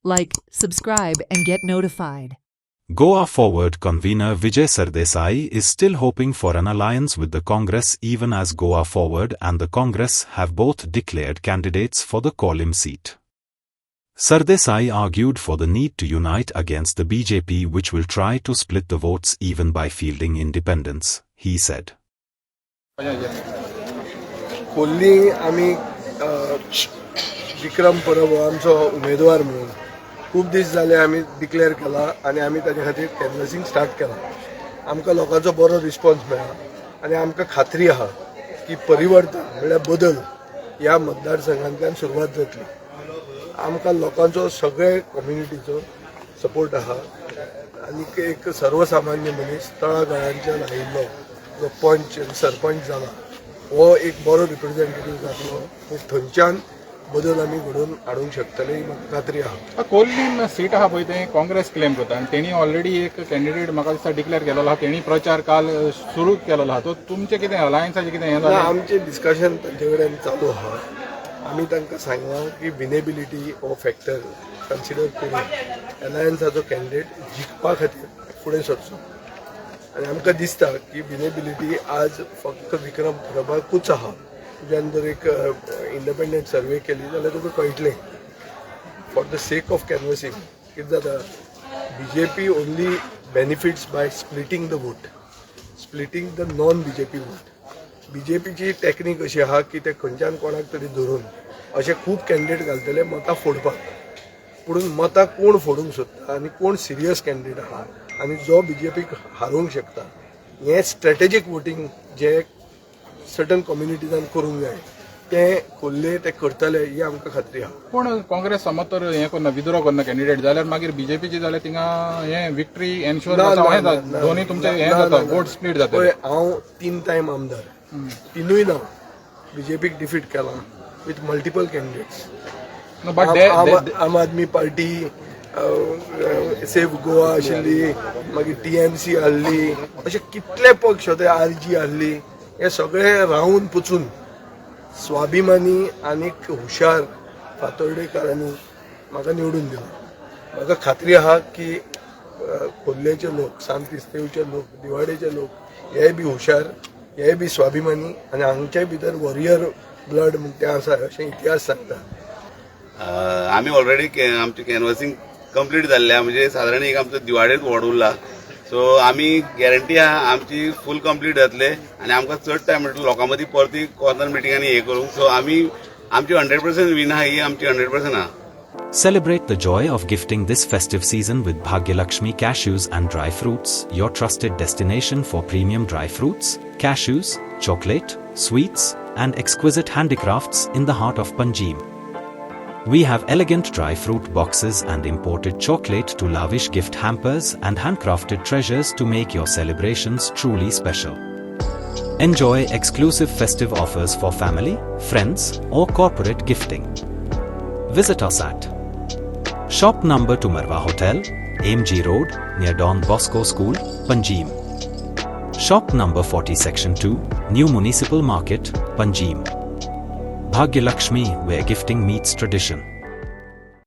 Like, subscribe and get notified. Goa Forward convener Vijay Sardesai is still hoping for an alliance with the Congress, even as Goa Forward and the Congress have both declared candidates for the Kolim seat. Sardesai argued for the need to unite against the BJP, which will try to split the votes even by fielding independents, he said. Kolli आम्ही विक्रम परब आमचो उमेदवार म्हणून खूप दीस जाले आम्ही declare केला आणि आम्ही ताजे खातीर कॅनवसिंग स्टार्ट केला. आमकां लोकांचो बरो रिस्पॉन्स मेळ्ळा आणि आमकां खात्री आहा की परिवर्तन म्हणल्यार बदल ह्या मतदारसंघांतल्यान सुरवात जातली. आमकां लोकांचो सगळे कम्युनिटीचो सपोर्ट आहा आनी एक सर्वसामान्य मनीस तळागाळांच्यान आयिल्लो जो पंच सरपंच जाला हो एक बरो रिप्रेझेंटेटिव्ह जातलो आनी थंयच्यान बदल आमी घडोवन हाडूंक शकतले ही म्हाका खात्री आहा. कोल्लीन सीट आहा पळय तें काँग्रेस क्लेम करता आनी तेणी ऑलरेडी एक कॅन्डिडेट म्हाका दिसता डिक्लेअर केलेलो आहा. तेणी प्रचार काल सुरू केलेलो आहा. तो तुमचें कितें अलायन्साचें कितें हें जालें? आमचें डिस्कशन तांचे कडेन चालू आहा. आमी तांकां सांगलां की विनेबिलिटी हो फॅक्टर कन्सिडर करून अलायन्साचो कॅन्डिडेट जिखपा खातीर फुडें सरचो. आनी आमकां दिसता की विनेबिलिटी आज फक्त विक्रम परबाकूच आहा. तुज्यान जर एक इंडिपेंडंट सर्वे केली जाल्यार तुका कळटलें. For the sake of canvassing कितें जाता, BJP only benefits by splitting the vote, splitting the non BJP vote. BJPची टॅक्नीक अशी आहा की ते खंयच्यान कोणाक तरी धरून अशे खूब कॅन्डिडेट घालतले मतां फोडपाक. पूण मतां कोण फोडूंक सोदता आनी कोण सिरियस कॅन्डिडेट आहा आनी जो BJPक हारोवंक शकता हें स्ट्रॅटेजीक वोटींग जे सर्टन कम्युनिटीजान करूंक जाय तें कोल्हे ते करतले ही आमकां खात्री आहा. पूण काँग्रेस समज तर हें करना, विद्रो करना कॅन्डिडेट जाल्यार मागीर BJPची जाल्यार थिंगा हें विक्ट्री एन्श्योर जाता, दोनी तुमचें हें जाता, वोट स्प्लीट जाता. पळय हांव 3 टायम आमदार, तिनूय ना BJPक डिफीट केला विथ मल्टिपल कॅन्डिडेट्स. आम आदमी पार्टी, सेफ गोवा आशिल्ली, मागीर TMC आहली, अशे कितले पक्ष होते, RG आहली, हे सगळे रावून पुचून स्वाभिमानी आनीक हुशार फातोर्डेकारांनी म्हाका निवडून दिलो. म्हाका खात्री आहा की खोर्लेचे लोक, सांतिस्तेवचे लोक, दिवाडेचे लोक हे बी हुशार, हे बी स्वाभिमानी आनी हांगचे भितर वॉरियर ब्लड म्हणून ते आसा अशें इतिहास सांगता. आमी ऑलरेडी आमचे कॅनवसिंग कंप्लीट जाल्ल्या, म्हणजे साधारण एक आमचो दिवाडेच वॉर्ड उरला. सो आमी गॅरंटी आहा आमची फूल कंप्लीट जातले आनी आमकां चड टायम मेळटलो लोकां मदीं परती कॉर्नर मिटिंगांनी हे करूंक. सो आमी आमची 100% विन आहा, ही आमची 100% आहा. Celebrate the joy of gifting this festive season with Bhagyalakshmi Cashews and Dry Fruits, your trusted destination for premium dry fruits, cashews, chocolate, sweets, and exquisite handicrafts in the heart of Panjim. We have elegant dry fruit boxes and imported chocolate to lavish gift hampers and handcrafted treasures to make your celebrations truly special. Enjoy exclusive festive offers for family, friends, or corporate gifting. Visit us at Shop Number 2 Marwa Hotel, AMG Road, near Don Bosco School, Panjim. Shop Number 40 Section 2, New Municipal Market, Panjim. Bhagyalakshmi, where gifting meets tradition.